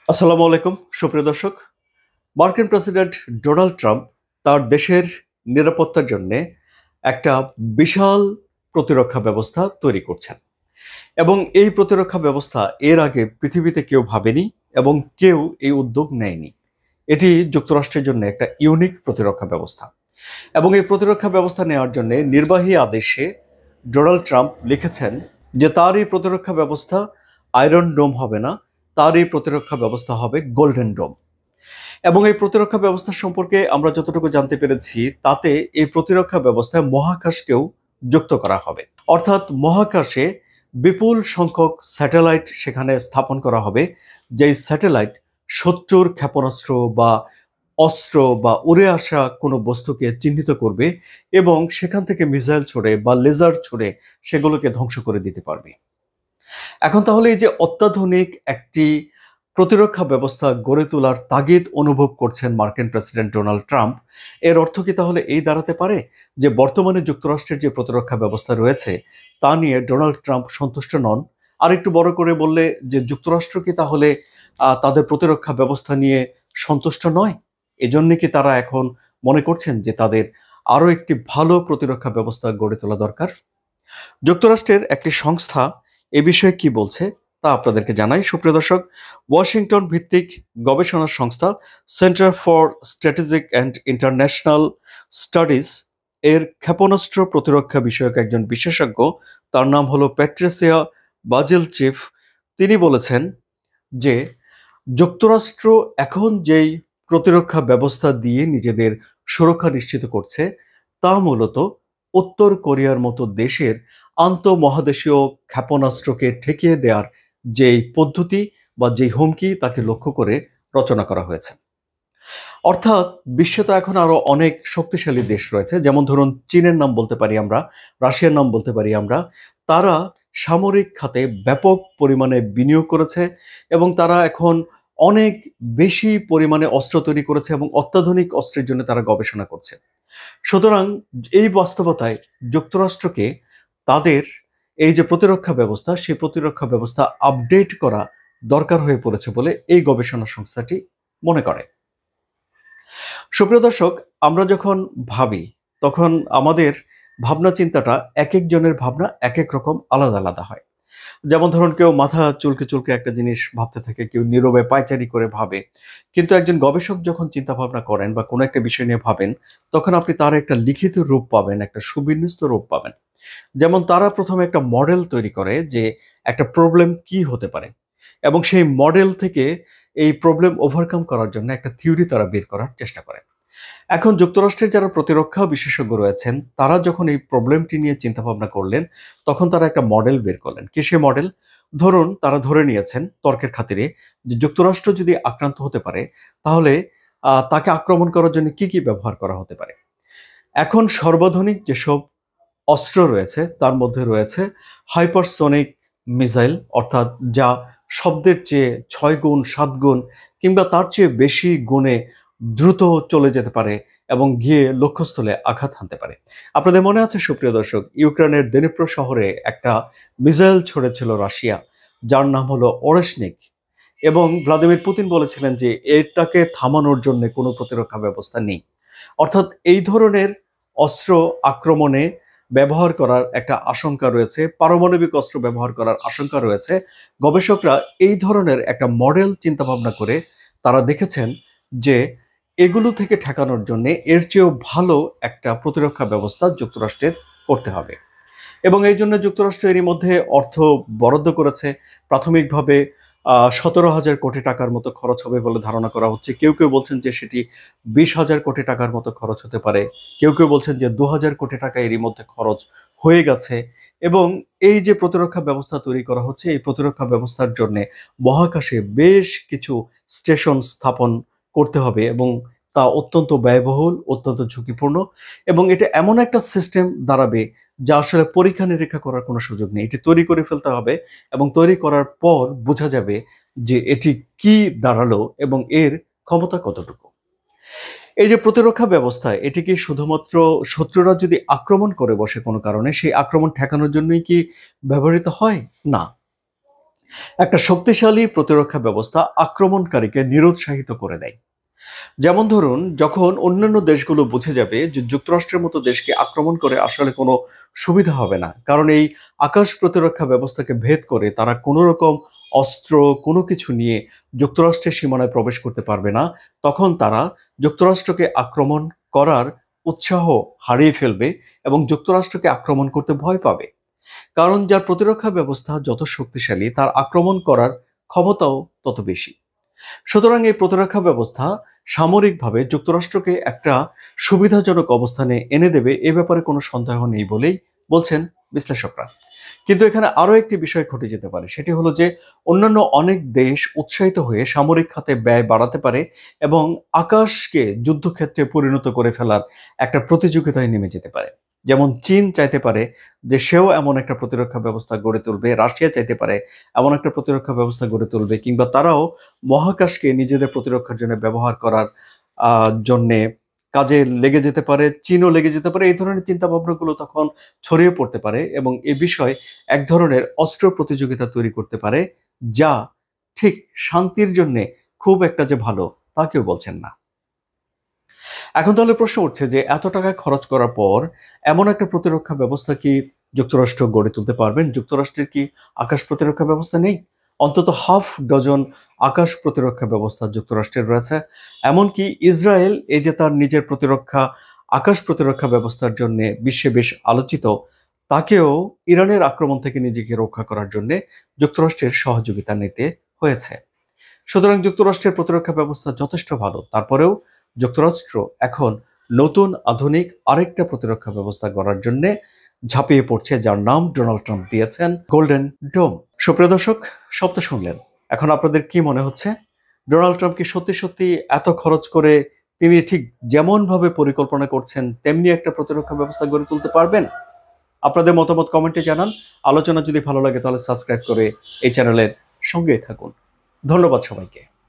আসসালামু আলাইকুম সুপ্রিয় দর্শক। মার্কিন প্রেসিডেন্ট ডোনাল্ড ট্রাম্প তার দেশের নিরাপত্তার জন্য একটা বিশাল প্রতিরক্ষা ব্যবস্থা তৈরি করছেন এবং এই প্রতিরক্ষা ব্যবস্থা এর আগে পৃথিবীতে কেউ ভাবেনি এবং কেউ এই উদ্যোগ নেয়নি। এটি যুক্তরাষ্ট্রের জন্য একটা ইউনিক প্রতিরক্ষা ব্যবস্থা এবং এই প্রতিরক্ষা ব্যবস্থা নেওয়ার জন্য নির্বাহী আদেশে ডোনাল্ড ট্রাম্প লিখেছেন যে তার এই প্রতিরক্ষা ব্যবস্থা আয়রন ডোম হবে না, তার এই প্রতিরক্ষা ব্যবস্থা হবে গোল্ডেন ডোম। এবং এই প্রতিরক্ষা ব্যবস্থা সম্পর্কে আমরা যতটুকু জানতে পেরেছি তাতে এই প্রতিরক্ষা ব্যবস্থায় মহাকাশকেও যুক্ত করা হবে, অর্থাৎ মহাকাশে বিপুল সংখ্যক স্যাটেলাইট সেখানে স্থাপন করা হবে, যেই স্যাটেলাইট শত্রুর ক্ষেপণাস্ত্র বা অস্ত্র বা উড়ে আসা কোনো বস্তুকে চিহ্নিত করবে এবং সেখান থেকে মিসাইল ছড়ে বা লেজার ছড়ে সেগুলোকে ধ্বংস করে দিতে পারবে। এখন তাহলে এই যে অত্যাধুনিক একটি প্রতিরক্ষা ব্যবস্থা গড়ে তোলার তাগিদ অনুভব করছেন মার্কিন প্রেসিডেন্ট ডোনাল্ড ট্রাম্প, এর অর্থ কি তাহলে এই দাঁড়াতে পারে যে বর্তমানে যুক্তরাষ্ট্রের যে প্রতিরক্ষা ব্যবস্থা রয়েছে তা নিয়ে ডোনাল্ড ট্রাম্প সন্তুষ্ট নন? আর একটু বড় করে বললে যে যুক্তরাষ্ট্র কি তাহলে তাদের প্রতিরক্ষা ব্যবস্থা নিয়ে সন্তুষ্ট নয়? এজন্য কি তারা এখন মনে করছেন যে তাদের আরো একটি ভালো প্রতিরক্ষা ব্যবস্থা গড়ে তোলা দরকার? যুক্তরাষ্ট্রের একটি সংস্থা এ বিষয়ে কি বলছে তা আপনাদেরকে জানাই সুপ্রিয় দর্শক। ওয়াশিংটন ভিত্তিক গবেষণা সংস্থা centre for strategic and international studies এর ক্ষেপণাস্ত্র প্রতিরক্ষা বিষয়ক একজন বিশেষজ্ঞ, তার নাম হলো প্যাট্রিসিয়া বাজিলচিফ, তিনি বলেছেন যে যুক্তরাষ্ট্র এখন যেই প্রতিরক্ষা ব্যবস্থা দিয়ে নিজেদের সুরক্ষা নিশ্চিত করছে তা মূলত উত্তর কোরিয়ার মতো দেশের আন্তঃমহাদেশীয় ক্ষেপণাস্ত্রকে ঠেকিয়ে দেওয়ার যেই পদ্ধতি বা যেই হুমকি তাকে লক্ষ্য করে রচনা করা হয়েছে। অর্থাৎ বিশ্বে তো এখন আরো অনেক শক্তিশালী দেশ রয়েছে, যেমন ধরুন চীনের নাম বলতে পারি আমরা, রাশিয়ার নাম বলতে পারি আমরা। তারা সামরিক খাতে ব্যাপক পরিমাণে বিনিয়োগ করেছে এবং তারা এখন অনেক বেশি পরিমাণে অস্ত্র তৈরি করেছে এবং অত্যাধুনিক অস্ত্রের জন্য তারা গবেষণা করছে। সুতরাং এই বাস্তবতায় যুক্তরাষ্ট্রকে তাদের এই যে প্রতিরক্ষা ব্যবস্থা সেই প্রতিরক্ষা ব্যবস্থা আপডেট করা দরকার হয়ে পড়েছে বলে এই গবেষণা সংস্থাটি মনে করে। সুপ্রিয় দর্শক, আমরা যখন ভাবি তখন আমাদের ভাবনা চিন্তাটা এক একজনের ভাবনা এক এক রকম আলাদা আলাদা হয়। যেমন ধরুন কেউ মাথা চুলকে চুলকে একটা জিনিস ভাবতে থাকে, কেউ নীরবে পায়চারি করে ভাবে। কিন্তু একজন গবেষক যখন চিন্তা ভাবনা করেন বা কোনো একটা বিষয় নিয়ে ভাবেন তখন আপনি তার একটা লিখিত রূপ পাবেন, একটা সুবিন্যস্ত রূপ পাবেন। যেমন তারা প্রথমে একটা মডেল তৈরি করে যে একটা প্রবলেম কি হতে পারে এবং সেই মডেল থেকে এই প্রবলেম ওভারকাম করার জন্য একটা থিওরি তারা বের করার চেষ্টা করে। এখন যুক্তরাষ্ট্রের যারা প্রতিরক্ষা বিশেষজ্ঞ রয়েছেন তারা যখন এই প্রবলেমটি নিয়ে চিন্তা ভাবনা করলেন তখন তারা একটা মডেল বের করলেন। কি সে মডেল? ধরুন তারা ধরে নিয়েছেন তর্কের খাতিরে যে যুক্তরাষ্ট্র যদি আক্রান্ত হতে পারে তাহলে তাকে আক্রমণ করার জন্য কি কি ব্যবহার করা হতে পারে। এখন সর্বাধুনিক যেসব অস্ত্র রয়েছে তার মধ্যে রয়েছে হাইপারসোনিক মিসাইল, অর্থাৎ যা শব্দের চেয়ে 6 গুণ 7 গুণ কিংবা তার চেয়ে বেশি গুণে দ্রুত চলে যেতে পারে এবং গিয়ে লক্ষ্যস্থলে আঘাত হানতে পারে। আপনাদের মনে আছে সুপ্রিয় দর্শক, ইউক্রেনের দেনিপ্র শহরে একটা মিসাইল ছড়েছিল রাশিয়া, যার নাম হলো ওরেশনিক, এবং ভ্লাদিমির পুতিন বলেছিলেন যে এটাকে থামানোর জন্য কোনো প্রতিরক্ষা ব্যবস্থা নেই। অর্থাৎ এই ধরনের অস্ত্র আক্রমণে ব্যবহার করার একটা আশঙ্কা রয়েছে, পারমাণবিক অস্ত্র ব্যবহার করার আশঙ্কা রয়েছে। গবেষকরা এই ধরনের একটা মডেল চিন্তা ভাবনা করে তারা দেখেছেন যে এগুলো থেকে ঠেকানোর জন্য এর চেয়েও ভালো একটা প্রতিরক্ষা ব্যবস্থা যুক্তরাষ্ট্রের করতে হবে এবং এই জন্য যুক্তরাষ্ট্র এরই মধ্যে অর্থ বরাদ্দ করেছে। প্রাথমিকভাবে 17,000 কোটি টাকার মতো খরচ হবে বলে ধারণা করা হচ্ছে। কেউ কেউ বলছেন যে সেটি 20,000 কোটি টাকার মতো খরচ হতে পারে, কেউ কেউ বলছেন যে 2,000 কোটি টাকা এরই মধ্যে খরচ হয়ে গেছে। এবং এই যে প্রতিরক্ষা ব্যবস্থা তৈরি করা হচ্ছে এই প্রতিরক্ষা ব্যবস্থার জন্য মহাকাশে বেশ কিছু স্টেশন স্থাপন করতে হবে এবং তা অত্যন্ত ব্যয়বহুল, অত্যন্ত ঝুঁকিপূর্ণ এবং এটা এমন একটা সিস্টেম দাঁড়াবে যা আসলে পরীক্ষা নিরীক্ষা করার কোনো সুযোগ নেই। এটি তৈরি করে ফেলতে হবে এবং তৈরি করার পর বোঝা যাবে যে এটি কি দাঁড়ালো এবং এর ক্ষমতা কতটুকু। এই যে প্রতিরক্ষা ব্যবস্থা এটি কি শুধুমাত্র শত্রুরা যদি আক্রমণ করে বসে কোনো কারণে সেই আক্রমণ ঠেকানোর জন্যই কি ব্যবহৃত হয়? না। একটা শক্তিশালী প্রতিরক্ষা ব্যবস্থা আক্রমণকারীকে নিরুৎসাহিত করে দেয়। যেমন ধরুন, যখন অন্যান্য দেশগুলো বুঝে যাবে যে যুক্তরাষ্ট্রের মতো দেশকে আক্রমণ করে আসলে কোনো সুবিধা হবে না, কারণ এই আকাশ প্রতিরক্ষা ব্যবস্থাকে ভেদ করে তারা কোনো রকম অস্ত্র কোনো কিছু নিয়ে যুক্তরাষ্ট্রের সীমানায় প্রবেশ করতে পারবে না, তখন তারা যুক্তরাষ্ট্রকে আক্রমণ করার উৎসাহ হারিয়ে ফেলবে এবং যুক্তরাষ্ট্রকে আক্রমণ করতে ভয় পাবে। কারণ যার প্রতিরক্ষা ব্যবস্থা যত শক্তিশালী, তার আক্রমণ করার ক্ষমতাও তত বেশি। সুতরাং এই প্রতিরক্ষা ব্যবস্থা সামরিকভাবে যুক্তরাষ্ট্রকে একটা সুবিধাজনক অবস্থানে এনে দেবে, এ ব্যাপারে কোনো সন্দেহ নেই বলেই বলছেন বিশ্লেষকরা। কিন্তু এখানে আরো একটি বিষয় ঘটে যেতে পারে, সেটি হলো যে অন্যান্য অনেক দেশ উৎসাহিত হয়ে সামরিক খাতে ব্যয় বাড়াতে পারে এবং আকাশকে যুদ্ধক্ষেত্রে পরিণত করে ফেলার একটা প্রতিযোগিতায় নেমে যেতে পারে। যেমন চীন চাইতে পারে যে সেও এমন একটা প্রতিরক্ষা ব্যবস্থা গড়ে তুলবে, রাশিয়া চাইতে পারে এমন একটা প্রতিরক্ষা ব্যবস্থা গড়ে তুলবে, কিংবা তারাও মহাকাশকে নিজেদের প্রতিরক্ষার জন্য ব্যবহার করার জন্যে কাজে লেগে যেতে পারে, চীনও লেগে যেতে পারে। এই ধরনের চিন্তা ভাবনাগুলো তখন ছড়িয়ে পড়তে পারে এবং এ বিষয়ে এক ধরনের অস্ত্র প্রতিযোগিতা তৈরি করতে পারে, যা ঠিক শান্তির জন্য খুব একটা যে ভালো তা কেউ বলছেন না। এখন তাহলে প্রশ্ন উঠছে যে এত টাকা খরচ করার পর এমন একটা প্রতিরক্ষা ব্যবস্থা কি যুক্তরাষ্ট্র গড়ে তুলতে পারবেন? যুক্তরাষ্ট্রের কি আকাশ প্রতিরক্ষা ব্যবস্থা নেই? অন্তত হাফ ডজন আকাশ প্রতিরক্ষা ব্যবস্থা যুক্তরাষ্ট্রের রয়েছে। এমনকি ইসরায়েল এই যে তার নিজের আকাশ প্রতিরক্ষা ব্যবস্থার জন্য বিশ্বে বেশ আলোচিত, তাকেও ইরানের আক্রমণ থেকে নিজেকে রক্ষা করার জন্য যুক্তরাষ্ট্রের সহযোগিতা নিতে হয়েছে। সুতরাং যুক্তরাষ্ট্রের প্রতিরক্ষা ব্যবস্থা যথেষ্ট ভালো, তারপরেও যুক্তরাষ্ট্র এখন নতুন আধুনিক আরেকটা প্রতিরক্ষা ব্যবস্থা গড়ার জন্য ঝাঁপিয়ে পড়ছে, যার নাম ডোনাল্ড ট্রাম্প দিয়েছেন গোল্ডেন ডোম। সুপ্রিয় দর্শক, সব তো শুনলেন, এখন আপনাদের কি মনে হচ্ছে? ডোনাল্ড ট্রাম্প কি সত্যি সত্যি এত খরচ করে তিনি ঠিক যেমন ভাবে পরিকল্পনা করছেন তেমনি একটা প্রতিরক্ষা ব্যবস্থা গড়ে তুলতে পারবেন? আপনাদের মতামত কমেন্টে জানান। আলোচনা যদি ভালো লাগে তাহলে সাবস্ক্রাইব করে এই চ্যানেলের সঙ্গেই থাকুন। ধন্যবাদ সবাইকে।